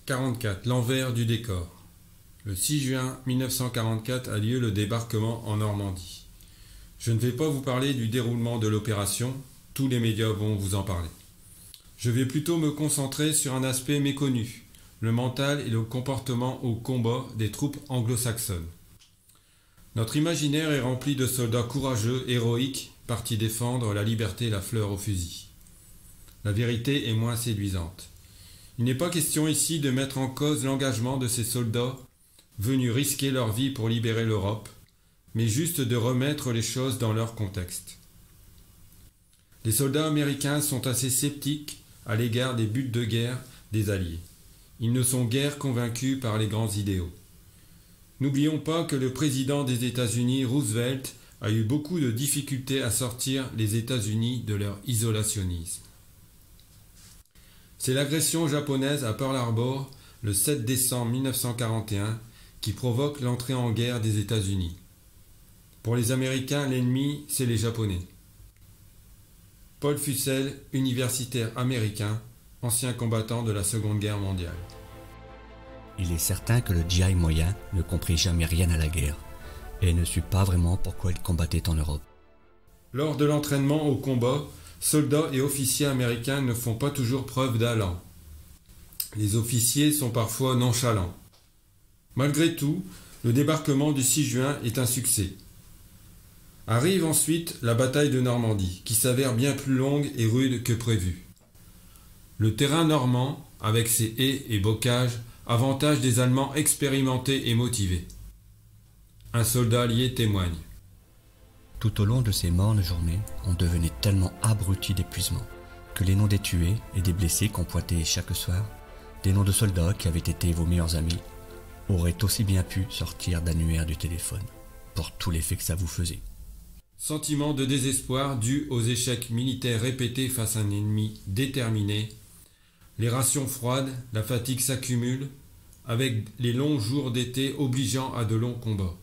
44. L'envers du décor. Le 6 juin 1944 a lieu le débarquement en Normandie. Je ne vais pas vous parler du déroulement de l'opération, tous les médias vont vous en parler. Je vais plutôt me concentrer sur un aspect méconnu, le mental et le comportement au combat des troupes anglo-saxonnes. Notre imaginaire est rempli de soldats courageux, héroïques, partis défendre la liberté et la fleur au fusil. La vérité est moins séduisante. Il n'est pas question ici de mettre en cause l'engagement de ces soldats venus risquer leur vie pour libérer l'Europe, mais juste de remettre les choses dans leur contexte. Les soldats américains sont assez sceptiques à l'égard des buts de guerre des Alliés. Ils ne sont guère convaincus par les grands idéaux. N'oublions pas que le président des États-Unis, Roosevelt, a eu beaucoup de difficultés à sortir les États-Unis de leur isolationnisme. C'est l'agression japonaise à Pearl Harbor, le 7 décembre 1941, qui provoque l'entrée en guerre des États-Unis. Pour les Américains, l'ennemi, c'est les Japonais. Paul Fussell, universitaire américain, ancien combattant de la Seconde Guerre mondiale. Il est certain que le GI moyen ne comprit jamais rien à la guerre et ne sut pas vraiment pourquoi il combattait en Europe. Lors de l'entraînement au combat, soldats et officiers américains ne font pas toujours preuve d'allant. Les officiers sont parfois nonchalants. Malgré tout, le débarquement du 6 juin est un succès. Arrive ensuite la bataille de Normandie, qui s'avère bien plus longue et rude que prévu. Le terrain normand, avec ses haies et bocages, avantage des Allemands expérimentés et motivés. Un soldat allié témoigne. Tout au long de ces mornes journées, on devenait tellement abruti d'épuisement que les noms des tués et des blessés qu'on pointait chaque soir, des noms de soldats qui avaient été vos meilleurs amis, auraient aussi bien pu sortir d'annuaire du téléphone, pour tout l'effet que ça vous faisait. Sentiment de désespoir dû aux échecs militaires répétés face à un ennemi déterminé. Les rations froides, la fatigue s'accumule, avec les longs jours d'été obligeant à de longs combats.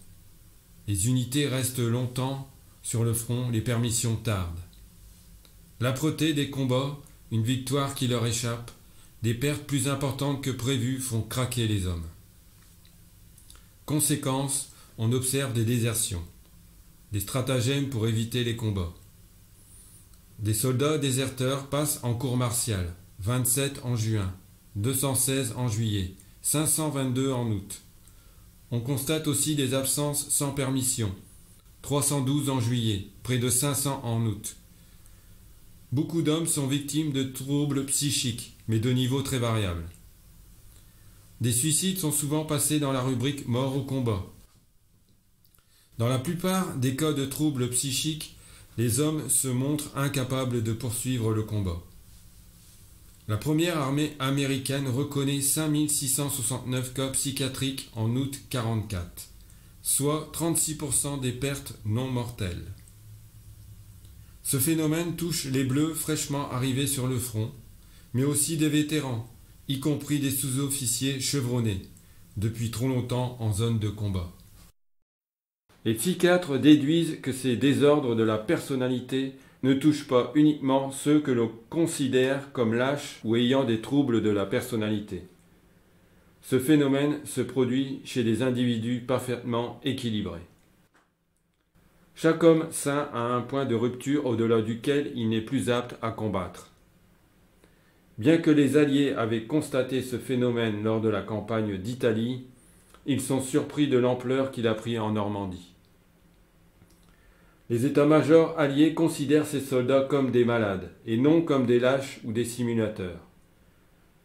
Les unités restent longtemps sur le front, les permissions tardent. L'âpreté des combats, une victoire qui leur échappe, des pertes plus importantes que prévues font craquer les hommes. Conséquence, on observe des désertions, des stratagèmes pour éviter les combats. Des soldats déserteurs passent en cour martiale, 27 en juin, 216 en juillet, 522 en août. On constate aussi des absences sans permission, 312 en juillet, près de 500 en août. Beaucoup d'hommes sont victimes de troubles psychiques, mais de niveaux très variables. Des suicides sont souvent passés dans la rubrique « mort au combat ». Dans la plupart des cas de troubles psychiques, les hommes se montrent incapables de poursuivre le combat. La première armée américaine reconnaît 5669 cas psychiatriques en août 1944, soit 36% des pertes non mortelles. Ce phénomène touche les bleus fraîchement arrivés sur le front, mais aussi des vétérans, y compris des sous-officiers chevronnés, depuis trop longtemps en zone de combat. Les psychiatres déduisent que ces désordres de la personnalité ne touchent pas uniquement ceux que l'on considère comme lâches ou ayant des troubles de la personnalité. Ce phénomène se produit chez des individus parfaitement équilibrés. Chaque homme sain a un point de rupture au-delà duquel il n'est plus apte à combattre. Bien que les Alliés avaient constaté ce phénomène lors de la campagne d'Italie, ils sont surpris de l'ampleur qu'il a pris en Normandie. Les états-majors alliés considèrent ces soldats comme des malades, et non comme des lâches ou des simulateurs,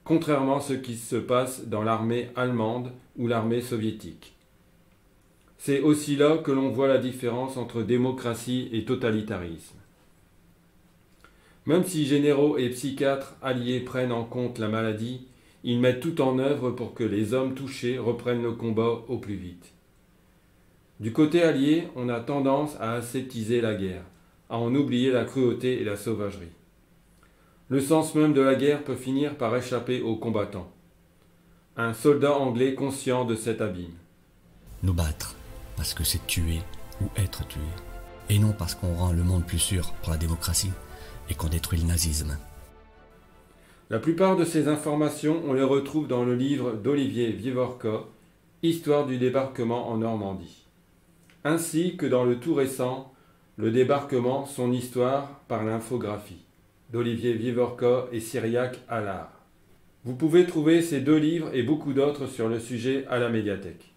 contrairement à ce qui se passe dans l'armée allemande ou l'armée soviétique. C'est aussi là que l'on voit la différence entre démocratie et totalitarisme. Même si généraux et psychiatres alliés prennent en compte la maladie, ils mettent tout en œuvre pour que les hommes touchés reprennent le combat au plus vite. Du côté allié, on a tendance à aseptiser la guerre, à en oublier la cruauté et la sauvagerie. Le sens même de la guerre peut finir par échapper aux combattants. Un soldat anglais conscient de cet abîme. Nous battre, parce que c'est tuer ou être tué, et non parce qu'on rend le monde plus sûr pour la démocratie et qu'on détruit le nazisme. La plupart de ces informations, on les retrouve dans le livre d'Olivier Vivorca, Histoire du débarquement en Normandie, ainsi que dans le tout récent Le débarquement, son histoire par l'infographie d'Olivier Vivorca et Cyriaque Allard. Vous pouvez trouver ces deux livres et beaucoup d'autres sur le sujet à la médiathèque.